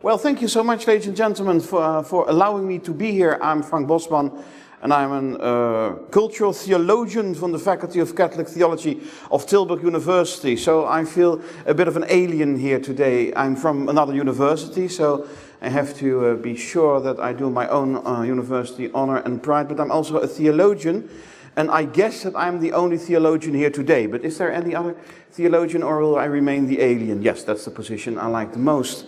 Well, thank you so much, ladies and gentlemen, for allowing me to be here. I'm Frank Bosman, and I'm a cultural theologian from the Faculty of Catholic Theology of Tilburg University. So I feel a bit of an alien here today. I'm from another university, so I have to be sure that I do my own university honor and pride, but I'm also a theologian. And I guess that I'm the only theologian here today. But is there any other theologian, or will I remain the alien? Yes, that's the position I like the most.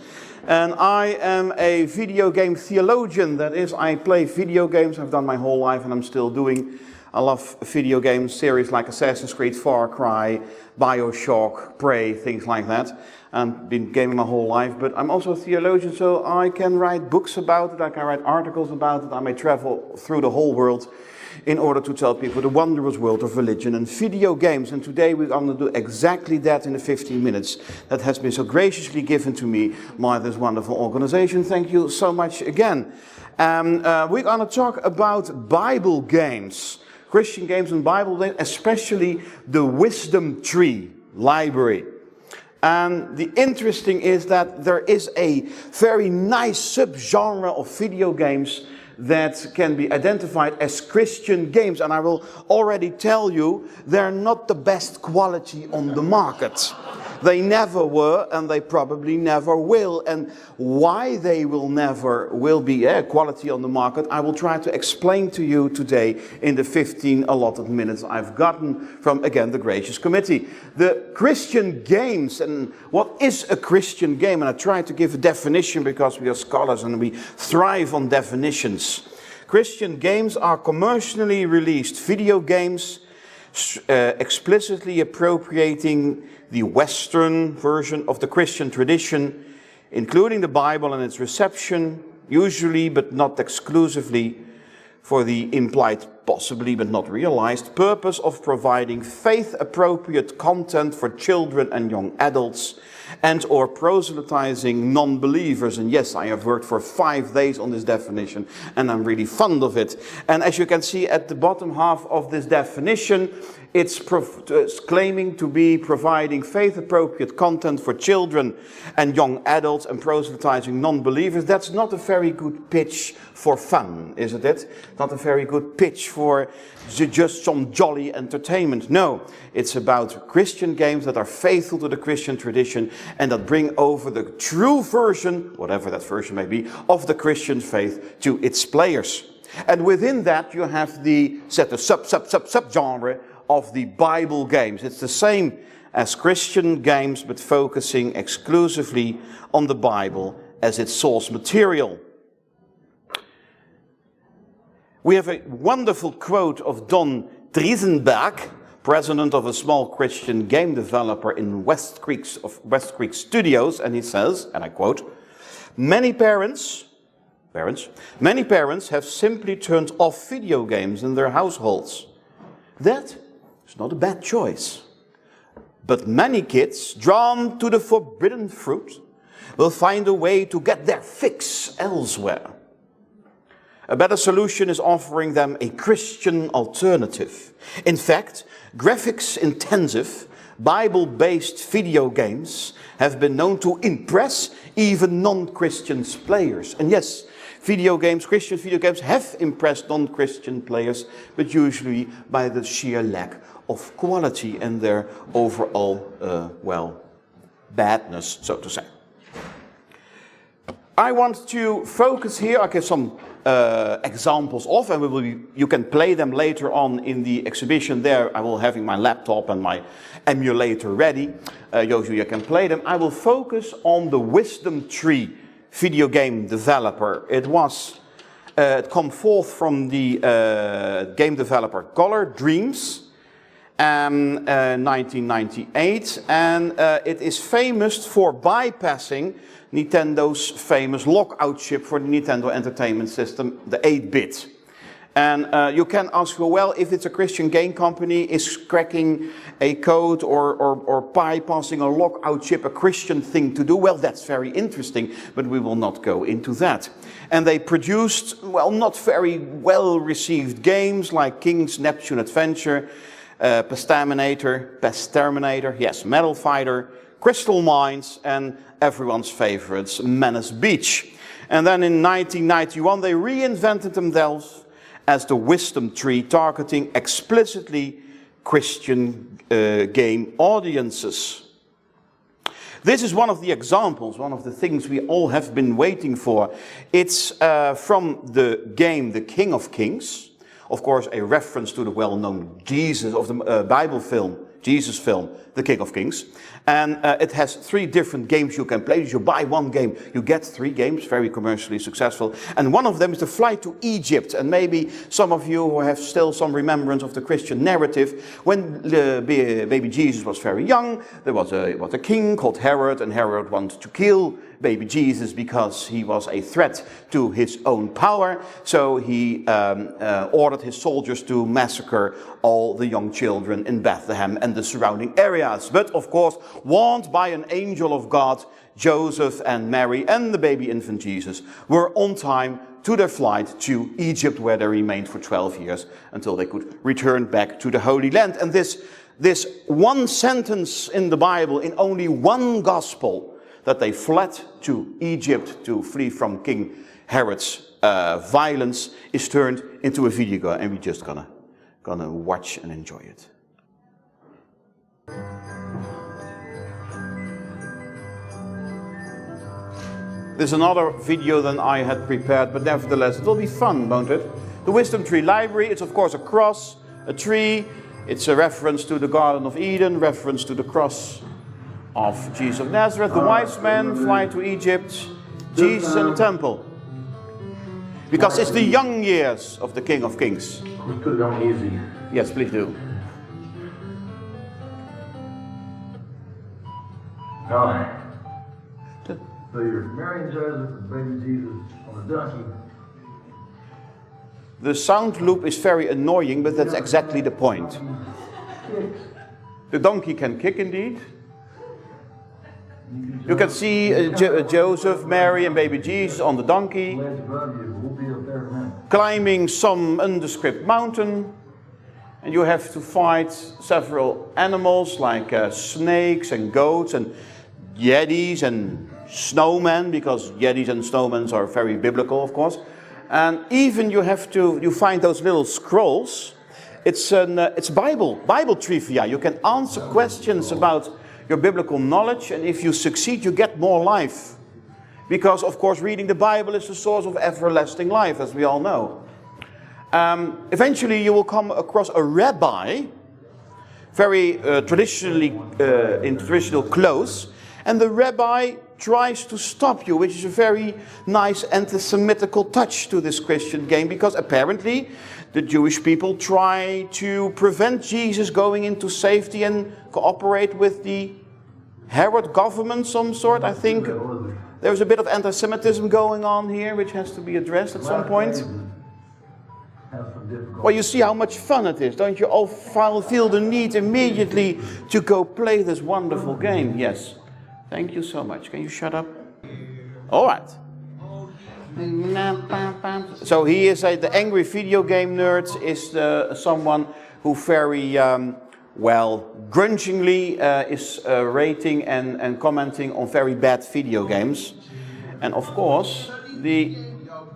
And I am a video game theologian. That is, I play video games. I've done my whole life and I'm still doing. I love video games, series like Assassin's Creed, Far Cry, Bioshock, Prey, things like that. I've been gaming my whole life, but I'm also a theologian, so I can write books about it, I can write articles about it, I may travel through the whole world in order to tell people the wondrous world of religion and video games. And today we're going to do exactly that in the 15 minutes that has been so graciously given to me by this wonderful organization. Thank you so much again. We're going to talk about Bible games, Christian games and Bible games, especially the Wisdom Tree library. And the interesting is that there is a very nice subgenre of video games that can be identified as Christian games. And I will already tell you, they're not the best quality on the market. They never were, and they probably never will. And why they will never be quality on the market, I will try to explain to you today in the 15 allotted minutes I've gotten from, again, the gracious committee. The Christian games, and what is a Christian game? And I try to give a definition because we are scholars and we thrive on definitions. Christian games are commercially released video games explicitly appropriating the Western version of the Christian tradition, including the Bible and its reception, usually but not exclusively, for the implied, possibly but not realized, purpose of providing faith-appropriate content for children and young adults, and or proselytizing non-believers. And yes, I have worked for 5 days on this definition, and I'm really fond of it. And as you can see at the bottom half of this definition, it's claiming to be providing faith-appropriate content for children and young adults and proselytizing non-believers. That's not a very good pitch for fun, isn't it? Not a very good pitch for just some jolly entertainment. No, it's about Christian games that are faithful to the Christian tradition and that bring over the true version, whatever that version may be, of the Christian faith to its players. And within that you have the subgenre of the Bible games. It's the same as Christian games, but focusing exclusively on the Bible as its source material. We have a wonderful quote of Don Driesenberg, president of a small Christian game developer in West Creek Studios, and he says, and I quote, many parents have simply turned off video games in their households. That is not a bad choice. But many kids, drawn to the forbidden fruit, will find a way to get their fix elsewhere. A better solution is offering them a Christian alternative. In fact, graphics-intensive, Bible-based video games have been known to impress even non-Christian players. And yes, Christian video games have impressed non-Christian players, but usually by the sheer lack of quality and their overall, badness, so to say. I want to focus here, I give some examples of, and you can play them later on in the exhibition there. I will have my laptop and my emulator ready. You can play them. I will focus on the Wisdom Tree video game developer. It come forth from the game developer Color Dreams, 1998, and it is famous for bypassing Nintendo's famous lockout chip for the Nintendo Entertainment System, the 8-bit. And you can ask, well, if it's a Christian game company, is cracking a code or bypassing a lockout chip a Christian thing to do? Well, that's very interesting, but we will not go into that. And they produced, well, not very well received games like King's Neptune Adventure, Pestaminator, yes, Metal Fighter, Crystal Mines, and everyone's favorites, Menace Beach. And then in 1991 they reinvented themselves as the Wisdom Tree, targeting explicitly Christian game audiences. This is one of the examples, one of the things we all have been waiting for. It's from the game The King of Kings. Of course, a reference to the well-known Jesus of the Bible film, Jesus film, The King of Kings. And it has 3 different games you can play. If you buy one game, you get 3 games, very commercially successful. And one of them is the flight to Egypt. And maybe some of you who have still some remembrance of the Christian narrative, when baby Jesus was very young, there was a king called Herod, and Herod wanted to kill baby Jesus because he was a threat to his own power. So he ordered his soldiers to massacre all the young children in Bethlehem and the surrounding areas. But of course, warned by an angel of God, Joseph and Mary and the baby infant Jesus were on time to their flight to Egypt, where they remained for 12 years until they could return back to the Holy Land. And this one sentence in the Bible, in only one gospel, that they fled to Egypt to flee from King Herod's violence, is turned into a video, and we're just gonna watch and enjoy it. There's another video than I had prepared, but nevertheless it will be fun, won't it? The Wisdom Tree Library, it's of course a cross, a tree, it's a reference to the Garden of Eden, reference to the cross of Jesus of Nazareth, the wise men fly to Egypt, Jesus in the temple. Because it's the young years of the King of Kings. Let's put it on easy. Yes, please do. Alright. So you're Mary and Joseph and baby Jesus on a donkey. The sound loop is very annoying, but that's exactly the point. The donkey can kick indeed. You can see Joseph, Mary and baby Jesus on the donkey, climbing some undescript mountain, and you have to fight several animals like snakes and goats and yetis and snowmen, because yetis and snowmen are very biblical, of course. And even you find those little scrolls. It's Bible trivia. You can answer questions about your biblical knowledge, and if you succeed, you get more life. Because, of course, reading the Bible is the source of everlasting life, as we all know. Eventually, you will come across a rabbi, very traditionally in traditional clothes, and the rabbi tries to stop you, which is a very nice anti-Semitical touch to this Christian game, because apparently the Jewish people try to prevent Jesus going into safety and cooperate with the Herod government, some sort. I think there's a bit of anti-Semitism going on here, which has to be addressed at some point. Well, you see how much fun it is. Don't you all feel the need immediately to go play this wonderful game? Yes. Thank you so much. Can you shut up? All right. So he is the angry video game nerd, is someone who very grudgingly is rating and commenting on very bad video games. And of course, I'm here to talk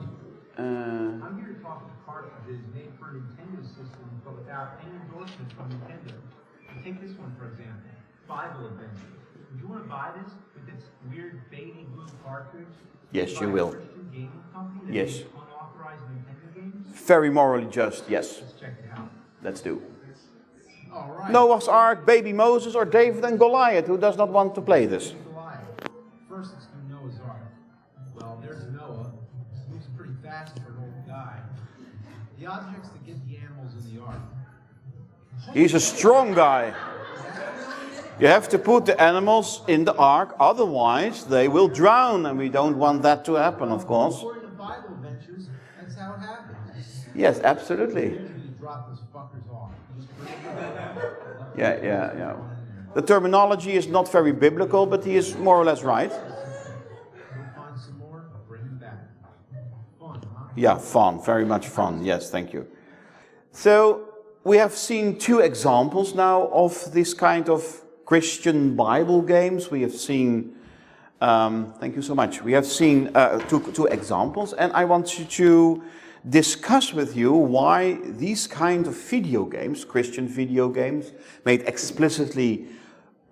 about cartridges made for Nintendo systems, but without any endorsement from Nintendo. Take this one, for example, Bible Adventure. Would you want to buy this with its weird baby blue cartridge? Yes, you will. Yes. Unauthorized Nintendo games? Very morally just, yes. Let's check it out. Let's do. All right. Noah's Ark, baby Moses, or David and Goliath. Who does not want to play this? First, let's do Noah's Ark. Well, there's Noah. Moves pretty fast for an old guy. The objects that get the animals in the ark. He's a strong guy. You have to put the animals in the ark, otherwise they will drown, and we don't want that to happen, of course. According to Bible Adventures, that's how it happens. Yes, absolutely. You drop those fuckers off. Yeah. The terminology is not very biblical, but he is more or less right. Find some more, bring them back. Fun, huh? Yeah, fun, very much fun. Yes, thank you. So we have seen 2 examples now of this kind of Christian Bible games. We have seen, thank you so much. We have seen two examples, and I want to discuss with you why these kind of video games, Christian video games, made explicitly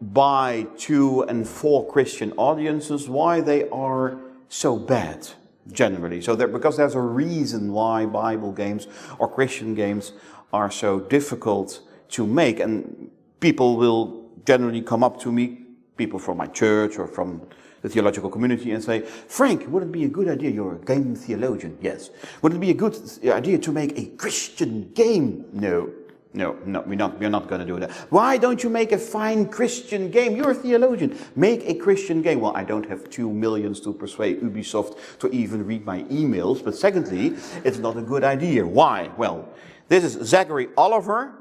by to and for Christian audiences, why they are so bad generally. So because there's a reason why Bible games or Christian games are so difficult to make, and people will generally come up to me, people from my church or from the theological community, and say, Frank, would it be a good idea, you're a game theologian, yes. Would it be a good idea to make a Christian game? No, we're not going to do that. Why don't you make a fine Christian game? You're a theologian. Make a Christian game. Well, I don't have 2 million to persuade Ubisoft to even read my emails, but secondly, it's not a good idea. Why? Well, this is Zachary Oliver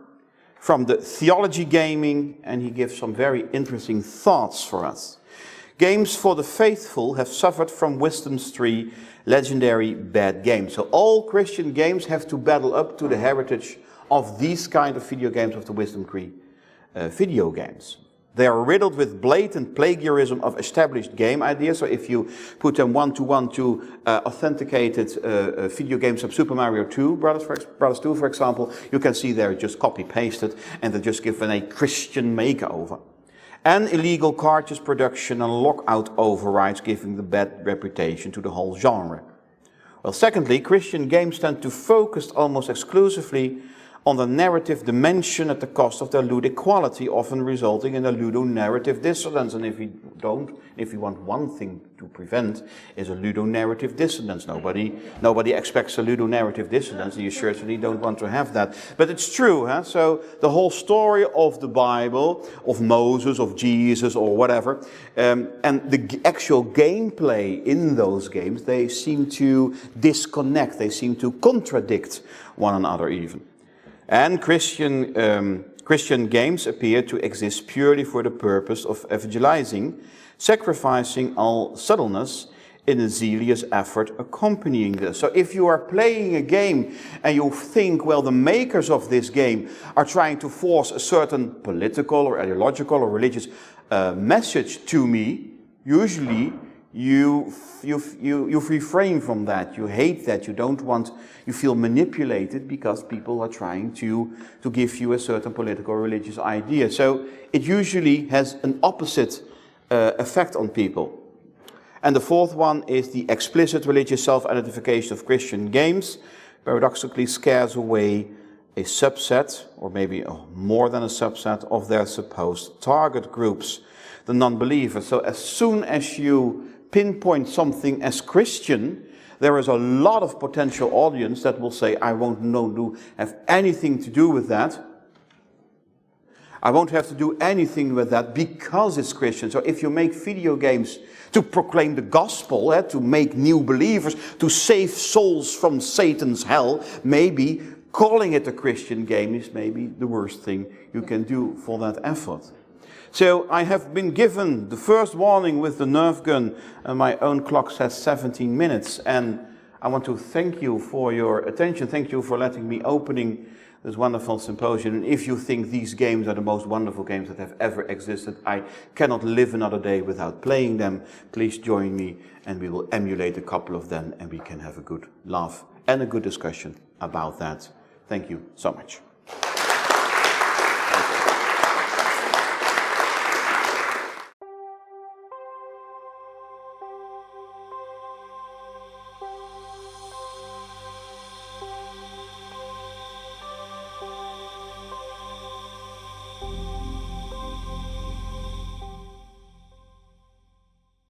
from the Theology Gaming, and he gives some very interesting thoughts for us. Games for the faithful have suffered from Wisdom's 3 legendary bad games. So all Christian games have to battle up to the heritage of these kind of video games, of the Wisdom 3 video games. They are riddled with blatant plagiarism of established game ideas. So if you put them one-to-one to authenticated video games of Super Mario 2, Brothers 2 for example, you can see they're just copy-pasted and they're just given a Christian makeover. And illegal cartridge production and lockout overrides, giving the bad reputation to the whole genre. Well, secondly, Christian games tend to focus almost exclusively on the narrative dimension at the cost of their ludic quality, often resulting in a ludonarrative dissonance. And if we want one thing to prevent, is a ludonarrative dissonance. Nobody expects a ludonarrative dissonance, and you certainly don't want to have that. But it's true, huh? So the whole story of the Bible, of Moses, of Jesus, or whatever, and the actual gameplay in those games, they seem to disconnect, they seem to contradict one another even. And Christian games appear to exist purely for the purpose of evangelizing, sacrificing all subtleness in a zealous effort accompanying this. So if you are playing a game and you think, well, the makers of this game are trying to force a certain political or ideological or religious message to me, usually you refrain from that. You hate that. You feel manipulated because people are trying to give you a certain political or religious idea. So it usually has an opposite effect on people. And the fourth one is the explicit religious self-identification of Christian games paradoxically scares away a subset, or maybe more than a subset, of their supposed target groups, the non-believers. So as soon as you pinpoint something as Christian, there is a lot of potential audience that will say, I won't have anything to do with that. I won't have to do anything with that because it's Christian. So if you make video games to proclaim the gospel, to make new believers, to save souls from Satan's hell, maybe calling it a Christian game is maybe the worst thing you can do for that effort. So I have been given the first warning with the Nerf gun, and my own clock says 17 minutes. And I want to thank you for your attention. Thank you for letting me opening this wonderful symposium. And if you think these games are the most wonderful games that have ever existed, I cannot live another day without playing them, please join me and we will emulate a couple of them and we can have a good laugh and a good discussion about that. Thank you so much.